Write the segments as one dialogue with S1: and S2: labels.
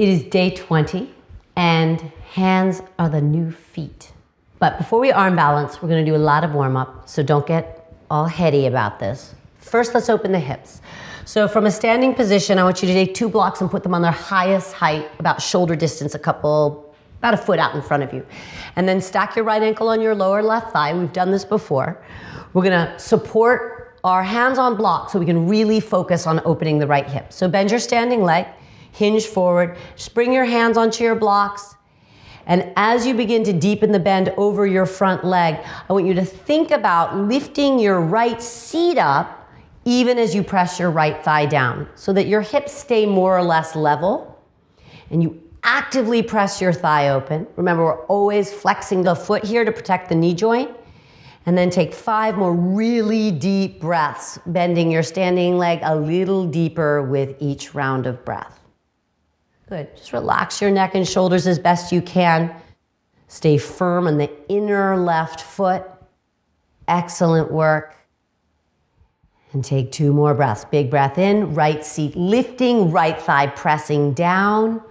S1: It is day 20 and hands are the new feet. But before we arm balance, we're gonna do a lot of warm up, so don't get all heady about this. First, let's open the hips. So from a standing position, I want you to take 2 blocks and put them on their highest height, about shoulder distance, about a foot out in front of you. And then stack your right ankle on your lower left thigh. We've done this before. We're gonna support our hands on blocks so we can really focus on opening the right hip. So bend your standing leg, hinge forward, just bring your hands onto your blocks. And as you begin to deepen the bend over your front leg, I want you to think about lifting your right seat up even as you press your right thigh down so that your hips stay more or less level and you actively press your thigh open. Remember, we're always flexing the foot here to protect the knee joint. And then take 5 more really deep breaths, bending your standing leg a little deeper with each round of breath. Good, just relax your neck and shoulders as best you can. Stay firm on the inner left foot. Excellent work. And take 2 more breaths. Big breath in, right seat lifting, right thigh pressing down.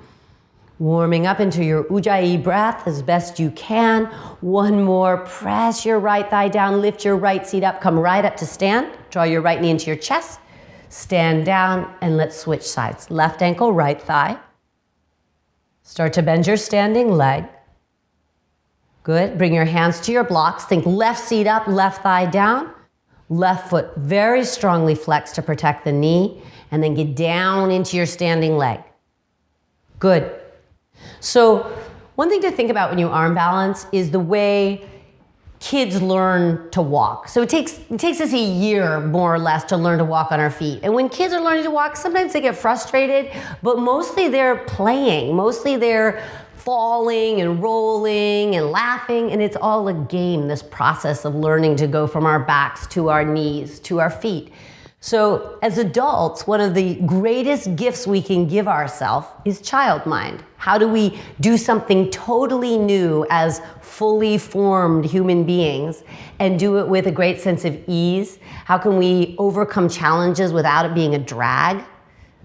S1: Warming up into your Ujjayi breath as best you can. 1 more, press your right thigh down, lift your right seat up, come right up to stand. Draw your right knee into your chest. Stand down and let's switch sides. Left ankle, right thigh. Start to bend your standing leg. Good, bring your hands to your blocks. Think left seat up, left thigh down. Left foot very strongly flexed to protect the knee. And then get down into your standing leg. Good. So one thing to think about when you arm balance is the way kids learn to walk. So it takes us a year, more or less, to learn to walk on our feet. And when kids are learning to walk, sometimes they get frustrated, but mostly they're playing. Mostly they're falling and rolling and laughing, and it's all a game, this process of learning to go from our backs to our knees to our feet. So as adults, one of the greatest gifts we can give ourselves is child mind. How do we do something totally new as fully formed human beings and do it with a great sense of ease? How can we overcome challenges without it being a drag?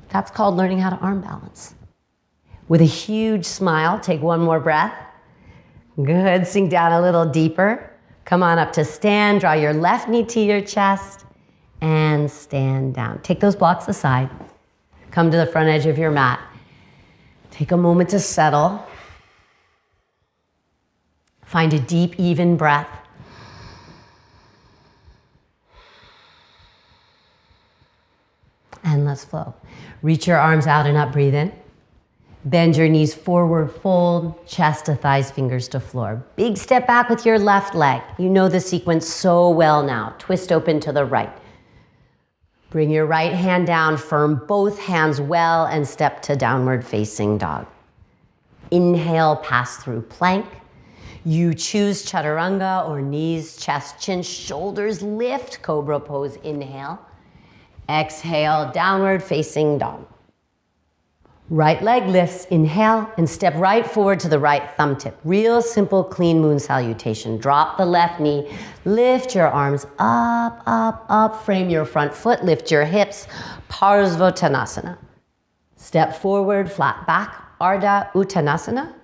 S1: That's called learning how to arm balance. With a huge smile, take 1 more breath. Good, sink down a little deeper. Come on up to stand, draw your left knee to your chest. And stand down. Take those blocks aside. Come to the front edge of your mat. Take a moment to settle. Find a deep, even breath. And let's flow. Reach your arms out and up, breathe in. Bend your knees forward, fold, chest to thighs, fingers to floor. Big step back with your left leg. You know the sequence so well now. Twist open to the right. Bring your right hand down, firm both hands well, and step to downward facing dog. Inhale, pass through plank. You choose chaturanga or knees, chest, chin, shoulders lift, cobra pose, inhale. Exhale, downward facing dog. Right leg lifts, inhale, and step right forward to the right thumb tip. Real simple, clean moon salutation. Drop the left knee, lift your arms up, up, up, frame your front foot, lift your hips, Parsvottanasana. Step forward, flat back, Ardha Uttanasana.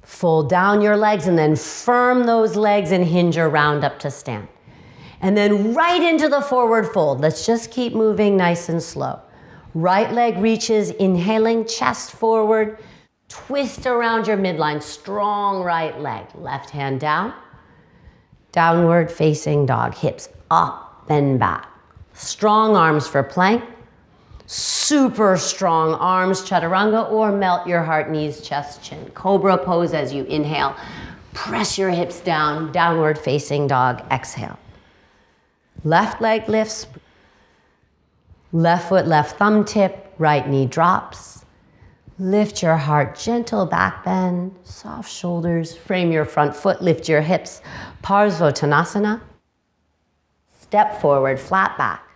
S1: Fold down your legs and then firm those legs and hinge around up to stand. And then right into the forward fold. Let's just keep moving nice and slow. Right leg reaches, inhaling, chest forward, twist around your midline, strong right leg. Left hand down, downward facing dog, hips up and back. Strong arms for plank, super strong arms, chaturanga, or melt your heart, knees, chest, chin. Cobra pose as you inhale. Press your hips down, downward facing dog, exhale. Left leg lifts. Left foot, left thumb tip, right knee drops. Lift your heart, gentle back bend, soft shoulders, frame your front foot, lift your hips, Parsvottanasana. Step forward, flat back.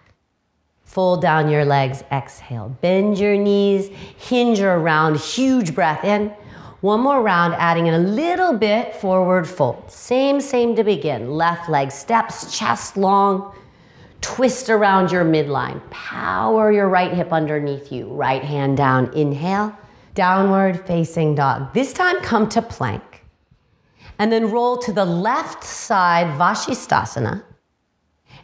S1: Fold down your legs, exhale. Bend your knees, hinge around, huge breath in. 1 more round, adding in a little bit, forward fold. Same to begin. Left leg steps, chest long. Twist around your midline. Power your right hip underneath you. Right hand down, inhale. Downward facing dog. This time come to plank. And then roll to the left side, Vashisthasana.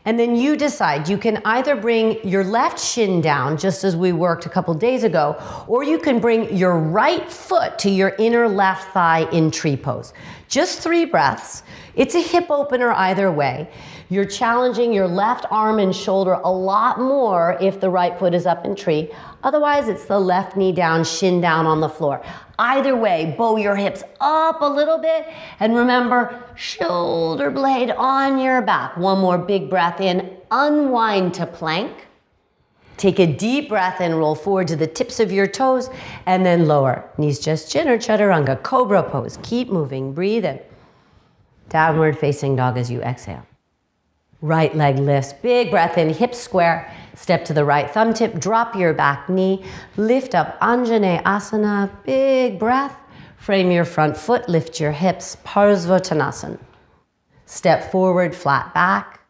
S1: And then you decide, you can either bring your left shin down, just as we worked a couple days ago, or you can bring your right foot to your inner left thigh in tree pose. Just 3 breaths. It's a hip opener either way. You're challenging your left arm and shoulder a lot more if the right foot is up in tree. Otherwise, it's the left knee down, shin down on the floor. Either way, bow your hips up a little bit, and remember, shoulder blade on your back. One more big breath in, unwind to plank. Take a deep breath in, roll forward to the tips of your toes, and then lower. Knees just chin or chaturanga, cobra pose. Keep moving, breathe in. Downward facing dog as you exhale. Right leg lifts, big breath in, hips square. Step to the right thumb tip, drop your back knee, lift up Anjaneyasana, big breath. Frame your front foot, lift your hips, Parsvottanasana. Step forward, flat back.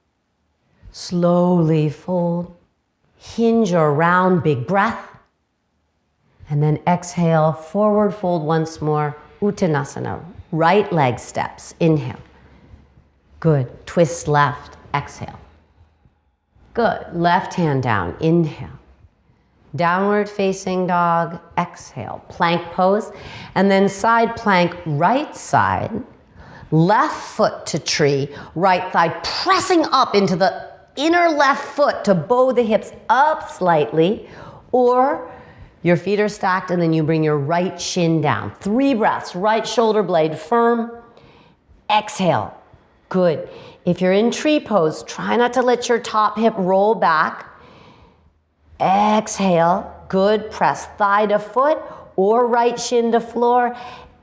S1: Slowly fold. Hinge or round, big breath. And then exhale, forward fold once more, Uttanasana. Right leg steps, inhale. Good, twist left, exhale. Good, left hand down, inhale. Downward facing dog, exhale. Plank pose, and then side plank, right side. Left foot to tree, right thigh pressing up into the inner left foot to bow the hips up slightly, or your feet are stacked and then you bring your right shin down. 3 breaths, right shoulder blade firm. Exhale. Good. If you're in tree pose, try not to let your top hip roll back. Exhale. Good. Press thigh to foot or right shin to floor.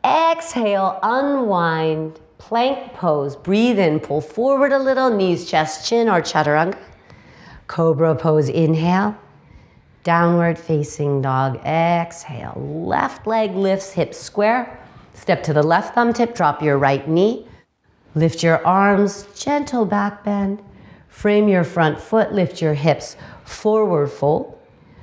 S1: Exhale. Unwind. Plank pose. Breathe in. Pull forward a little. Knees, chest, chin or chaturanga. Cobra pose. Inhale. Downward facing dog. Exhale. Left leg lifts, hips square. Step to the left thumb tip. Drop your right knee. Lift your arms, gentle back bend. Frame your front foot, lift your hips, forward fold.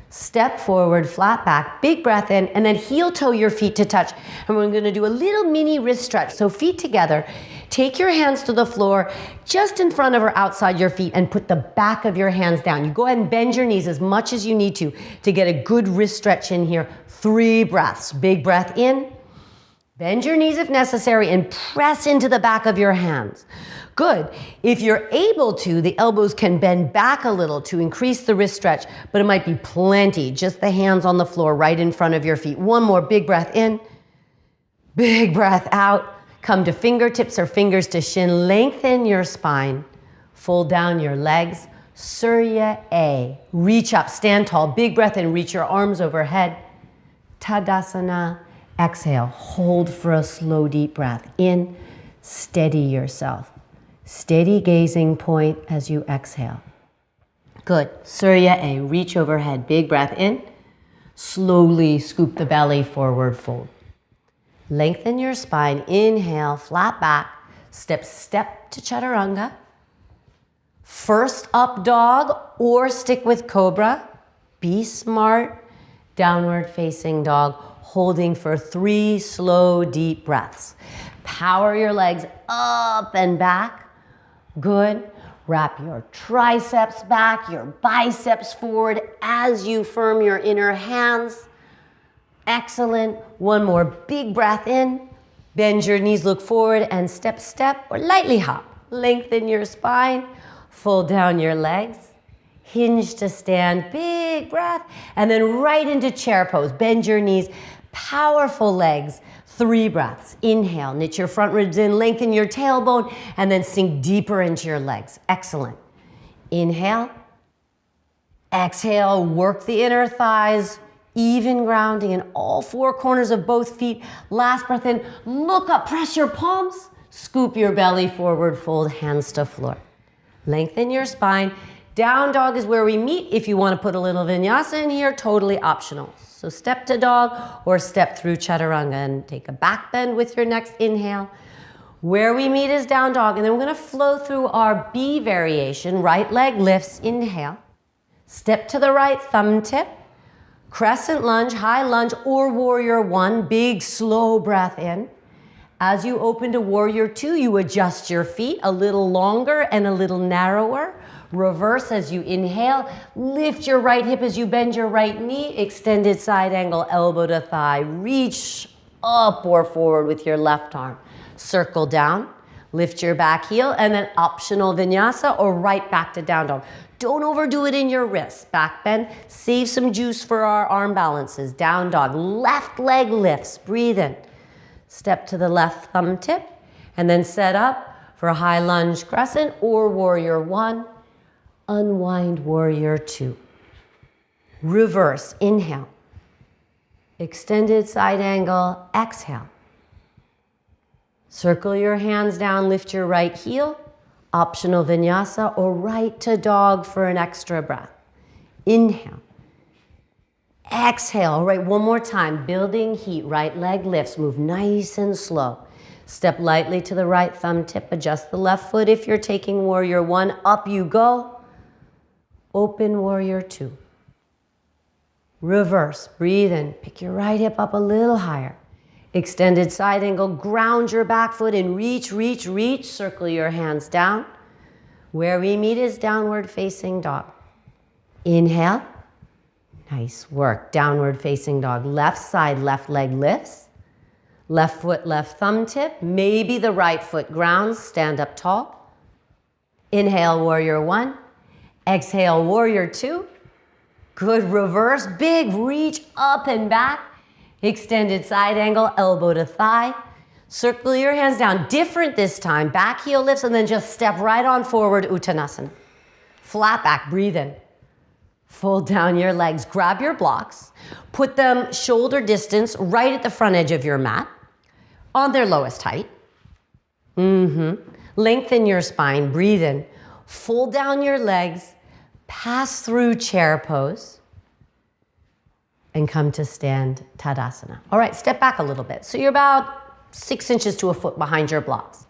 S1: Step forward, flat back, big breath in, and then heel toe your feet to touch. And we're gonna do a little mini wrist stretch. So feet together, take your hands to the floor, just in front of or outside your feet, and put the back of your hands down. You go ahead and bend your knees as much as you need to get a good wrist stretch in here. 3 breaths, big breath in. Bend your knees if necessary and press into the back of your hands. Good. If you're able to, the elbows can bend back a little to increase the wrist stretch, but it might be plenty. Just the hands on the floor right in front of your feet. One more big breath in, big breath out. Come to fingertips or fingers to shin. Lengthen your spine. Fold down your legs. Surya A. Reach up, stand tall. Big breath in, reach your arms overhead. Tadasana. Exhale, hold for a slow, deep breath. In, steady yourself. Steady gazing point as you exhale. Good. Surya A, reach overhead. Big breath in. Slowly scoop the belly forward, fold. Lengthen your spine. Inhale, flat back. Step to chaturanga. First up dog or stick with cobra. Be smart. Downward facing dog. Holding for 3 slow, deep breaths. Power your legs up and back. Good. Wrap your triceps back, your biceps forward as you firm your inner hands. Excellent. One more big breath in. Bend your knees, look forward, and step, or lightly hop. Lengthen your spine. Fold down your legs. Hinge to stand, big breath, and then right into chair pose. Bend your knees, powerful legs, 3 breaths. Inhale, knit your front ribs in, lengthen your tailbone, and then sink deeper into your legs. Excellent. Inhale, exhale, work the inner thighs, even grounding in all 4 corners of both feet. Last breath in, look up, press your palms, scoop your belly forward, fold hands to floor. Lengthen your spine. Down dog is where we meet. If you want to put a little vinyasa in here, totally optional. So step to dog or step through chaturanga and take a back bend with your next inhale. Where we meet is down dog, and then we're going to flow through our B variation. Right leg lifts, inhale. Step to the right thumb tip. Crescent lunge, high lunge, or warrior one. Big, slow breath in. As you open to warrior two, you adjust your feet a little longer and a little narrower. Reverse as you inhale. Lift your right hip as you bend your right knee. Extended side angle, elbow to thigh. Reach up or forward with your left arm. Circle down. Lift your back heel, and then optional vinyasa or right back to down dog. Don't overdo it in your wrists. Back bend. Save some juice for our arm balances. Down dog. Left leg lifts. Breathe in. Step to the left thumb tip, and then set up for a high lunge crescent or warrior one. Unwind warrior two. Reverse. Inhale. Extended side angle. Exhale. Circle your hands down, lift your right heel, optional vinyasa, or right to dog for an extra breath. Inhale. Exhale. All right, one more time. Building heat, right leg lifts, move nice and slow. Step lightly to the right thumb tip, adjust the left foot if you're taking warrior one. Up you go. Open warrior two. Reverse, breathe in, pick your right hip up a little higher. Extended side angle, ground your back foot and reach, reach, reach. Circle your hands down. Where we meet is downward facing dog. Inhale. Nice work. Downward facing dog. Left side, left leg lifts. Left foot, left thumb tip. Maybe the right foot grounds. Stand up tall. Inhale, warrior one. Exhale, warrior two. Good. Reverse. Big reach up and back. Extended side angle, elbow to thigh. Circle your hands down. Different this time. Back heel lifts and then just step right on forward, Uttanasana. Flat back, breathe in. Fold down your legs. Grab your blocks. Put them shoulder distance right at the front edge of your mat on their lowest height. Lengthen your spine. Breathe in. Fold down your legs. Pass through chair pose. And come to stand Tadasana. All right, step back a little bit. So you're about 6 inches to a foot behind your blocks.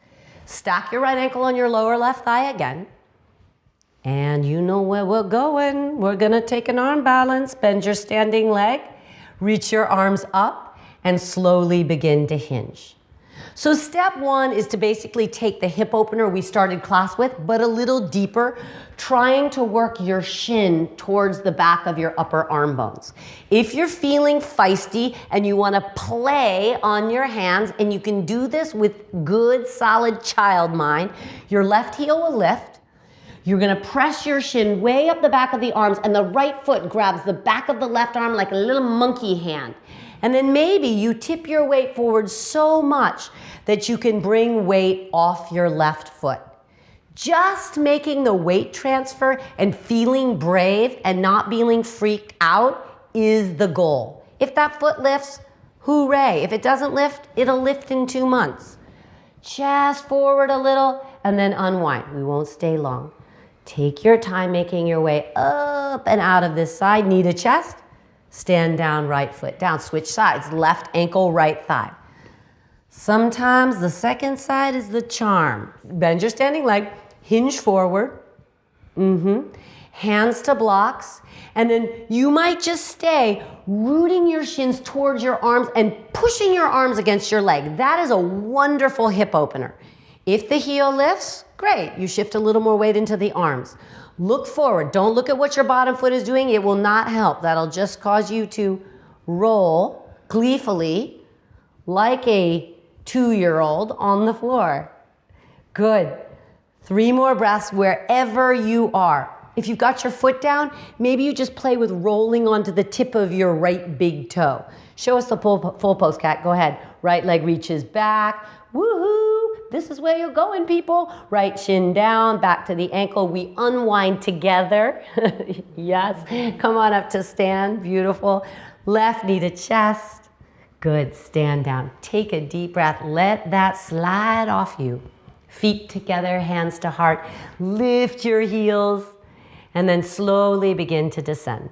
S1: Stack your right ankle on your lower left thigh again. And you know where we're going. We're gonna take an arm balance. Bend your standing leg. Reach your arms up and slowly begin to hinge. So step one is to basically take the hip opener we started class with, but a little deeper, trying to work your shin towards the back of your upper arm bones. If you're feeling feisty and you want to play on your hands, and you can do this with good, solid child mind, your left heel will lift. You're going to press your shin way up the back of the arms, and the right foot grabs the back of the left arm like a little monkey hand. And then maybe you tip your weight forward so much that you can bring weight off your left foot. Just making the weight transfer and feeling brave and not being freaked out is the goal. If that foot lifts, hooray. If it doesn't lift, it'll lift in 2 months. Chest forward a little and then unwind. We won't stay long. Take your time making your way up and out of this side, knee to chest. Stand down, right foot down. Switch sides, left ankle, right thigh. Sometimes the second side is the charm. Bend your standing leg, hinge forward. Hands to blocks. And then you might just stay rooting your shins towards your arms and pushing your arms against your leg. That is a wonderful hip opener. If the heel lifts, great. You shift a little more weight into the arms. Look forward. Don't look at what your bottom foot is doing. It will not help. That'll just cause you to roll gleefully like a 2-year-old on the floor. Good. 3 more breaths wherever you are. If you've got your foot down, maybe you just play with rolling onto the tip of your right big toe. Show us the full pose, cat. Go ahead. Right leg reaches back. Woohoo! This is where you're going, people. Right shin down, back to the ankle. We unwind together. Yes. Come on up to stand. Beautiful. Left knee to chest. Good. Stand down. Take a deep breath. Let that slide off you. Feet together, hands to heart. Lift your heels. And then slowly begin to descend.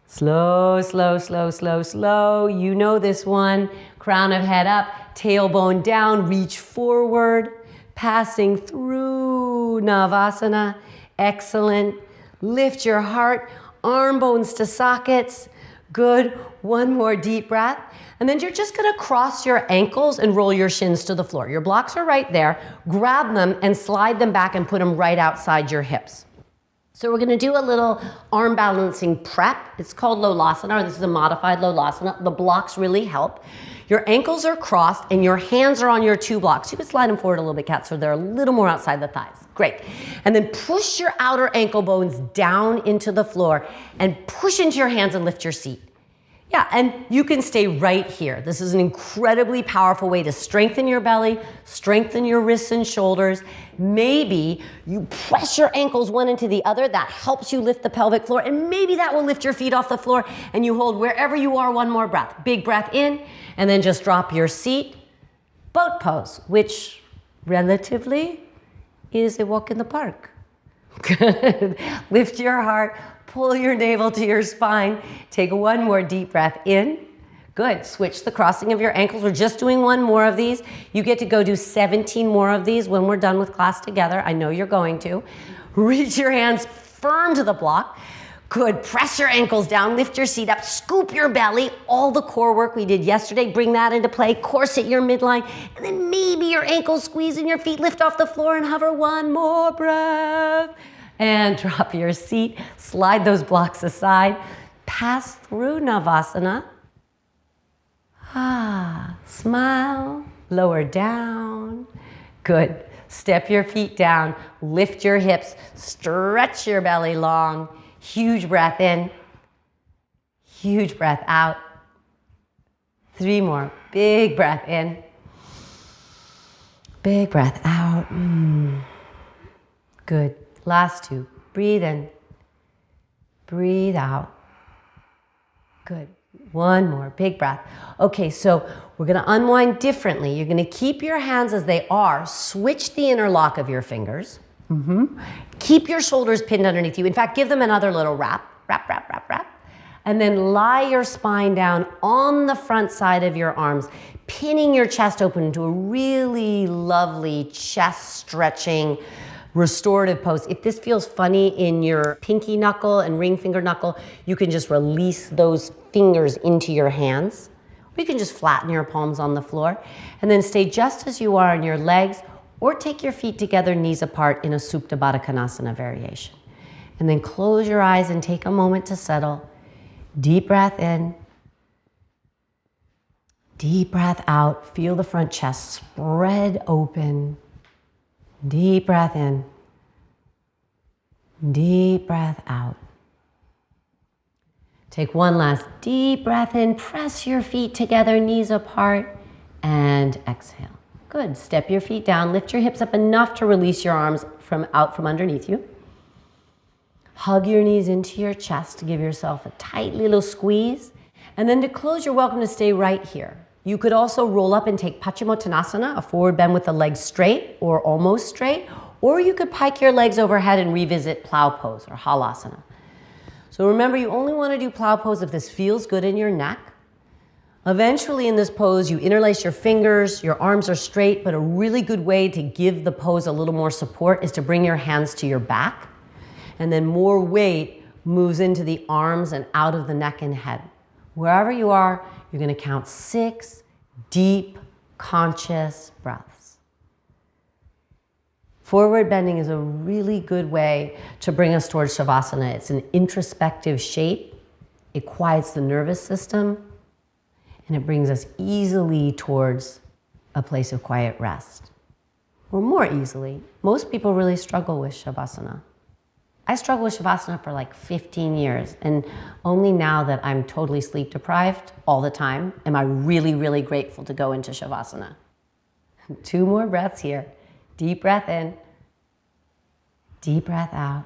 S1: Slow, slow, slow, slow, slow. You know this one. Crown of head up, tailbone down, reach forward, passing through Navasana. Excellent. Lift your heart, arm bones to sockets. Good. One more deep breath. And then you're just gonna cross your ankles and roll your shins to the floor. Your blocks are right there. Grab them and slide them back and put them right outside your hips. So we're gonna do a little arm balancing prep. It's called Lolasana, or this is a modified Lolasana. The blocks really help. Your ankles are crossed and your hands are on your two blocks. You can slide them forward a little bit, Kat, so they're a little more outside the thighs. Great. And then push your outer ankle bones down into the floor and push into your hands and lift your seat. Yeah, and you can stay right here. This is an incredibly powerful way to strengthen your belly, strengthen your wrists and shoulders. Maybe you press your ankles one into the other. That helps you lift the pelvic floor, and maybe that will lift your feet off the floor, and you hold wherever you are one more breath. Big breath in, and then just drop your seat. Boat pose, which relatively is a walk in the park. Good. Lift your heart. Pull your navel to your spine. Take one more deep breath in. Good. Switch the crossing of your ankles. We're just doing one more of these. You get to go do 17 more of these when we're done with class together. I know you're going to. Reach your hands firm to the block. Good. Press your ankles down. Lift your seat up. Scoop your belly. All the core work we did yesterday, bring that into play. Corset your midline. And then maybe your ankles squeeze and your feet lift off the floor and hover one more breath. And drop your seat, slide those blocks aside, pass through Navasana. Smile, lower down. Good. Step your feet down, lift your hips, stretch your belly long. Huge breath in, huge breath out. 3 more. Big breath in, big breath out. Good. Last 2. Breathe in. Breathe out. Good. One more. Big breath. Okay, so we're going to unwind differently. You're going to keep your hands as they are. Switch the interlock of your fingers. Keep your shoulders pinned underneath you. In fact, give them another little wrap. Wrap, wrap, wrap, wrap. And then lie your spine down on the front side of your arms, pinning your chest open into a really lovely chest stretching restorative pose. If this feels funny in your pinky knuckle and ring finger knuckle, you can just release those fingers into your hands. Or you can just flatten your palms on the floor and then stay just as you are on your legs, or take your feet together, knees apart in a Supta Baddha Konasana variation. And then close your eyes and take a moment to settle. Deep breath in. Deep breath out. Feel the front chest spread open. Deep breath in. Deep breath out. Take one last deep breath in. Press your feet together, knees apart, and exhale. Good. Step your feet down. Lift your hips up enough to release your arms out from underneath you. Hug your knees into your chest to give yourself a tight little squeeze. And then to close, you're welcome to stay right here. You could also roll up and take Paschimottanasana, a forward bend with the legs straight or almost straight, or you could pike your legs overhead and revisit plow pose or halasana. So remember, you only want to do plow pose if this feels good in your neck. Eventually in this pose, you interlace your fingers, your arms are straight, but a really good way to give the pose a little more support is to bring your hands to your back, and then more weight moves into the arms and out of the neck and head. Wherever you are, you're going to count 6 deep, conscious breaths. Forward bending is a really good way to bring us towards Shavasana. It's an introspective shape. It quiets the nervous system, and it brings us easily towards a place of quiet rest. Or more easily. Most people really struggle with Shavasana. I struggled with Shavasana for like 15 years, and only now that I'm totally sleep deprived all the time am I really, really grateful to go into Shavasana. 2 more breaths here. Deep breath in, deep breath out.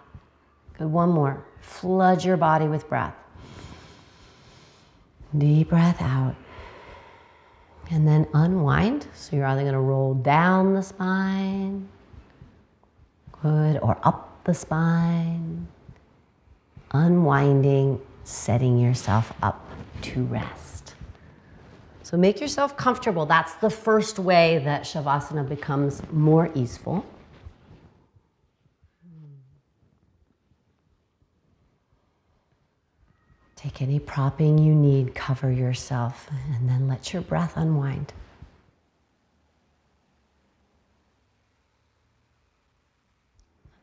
S1: Good, one more. Flood your body with breath. Deep breath out. And then unwind. So you're either gonna roll down the spine, good, or up the spine, unwinding, setting yourself up to rest. So make yourself comfortable. That's the first way that Shavasana becomes more easeful. Take any propping you need, cover yourself, and then let your breath unwind.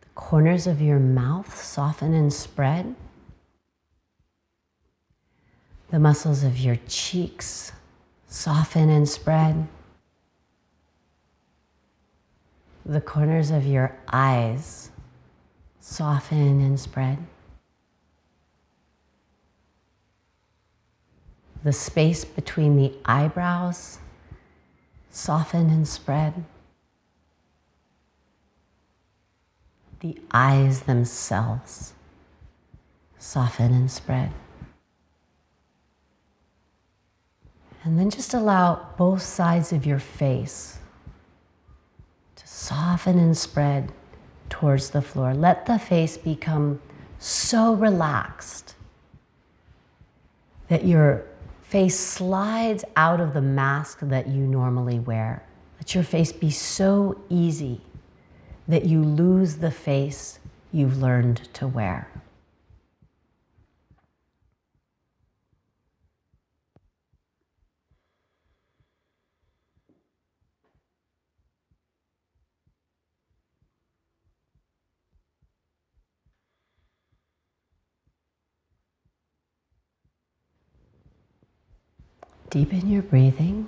S1: The corners of your mouth soften and spread. The muscles of your cheeks soften and spread. The corners of your eyes soften and spread. The space between the eyebrows soften and spread. The eyes themselves soften and spread. And then just allow both sides of your face to soften and spread towards the floor. Let the face become so relaxed that your face slides out of the mask that you normally wear. Let your face be so easy that you lose the face you've learned to wear. Deepen your breathing.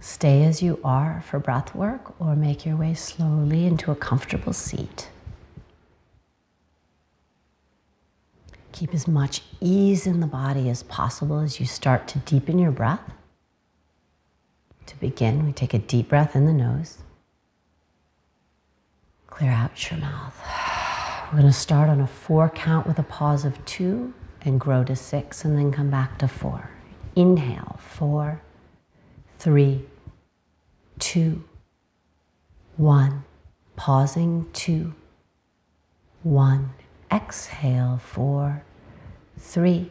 S1: Stay as you are for breath work, or make your way slowly into a comfortable seat. Keep as much ease in the body as possible as you start to deepen your breath. To begin, we take a deep breath in the nose. Clear out your mouth. We're going to start on a 4 count with a pause of 2 and grow to 6 and then come back to 4. Inhale, 4, 3, 2, 1. Pausing, 2, 1. Exhale, 4, 3,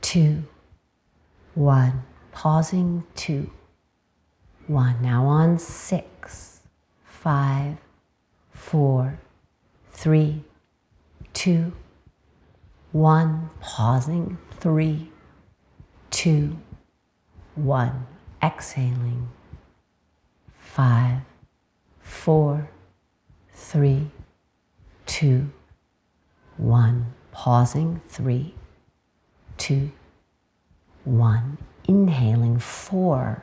S1: 2, 1. Pausing, 2, 1. Now on 6, 5, 4, 3, 2, 1. Pausing, 3, 2, 1. Exhaling, 5, 4, 3, 2, 1. Pausing, 3, 2, 1. Inhaling, 4,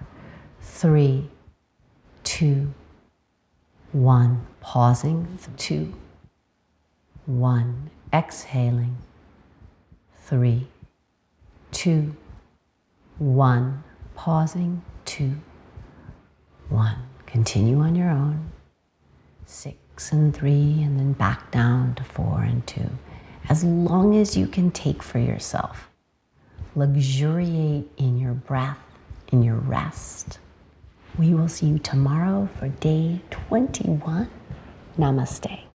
S1: 3, 2, 1. Pausing, 2, 1. Exhaling, 3, 2, 1. Pausing, 2, 1. Continue on your own. 6 and 3, and then back down to 4 and 2. As long as you can take for yourself. Luxuriate in your breath, in your rest. We will see you tomorrow for day 21. Namaste.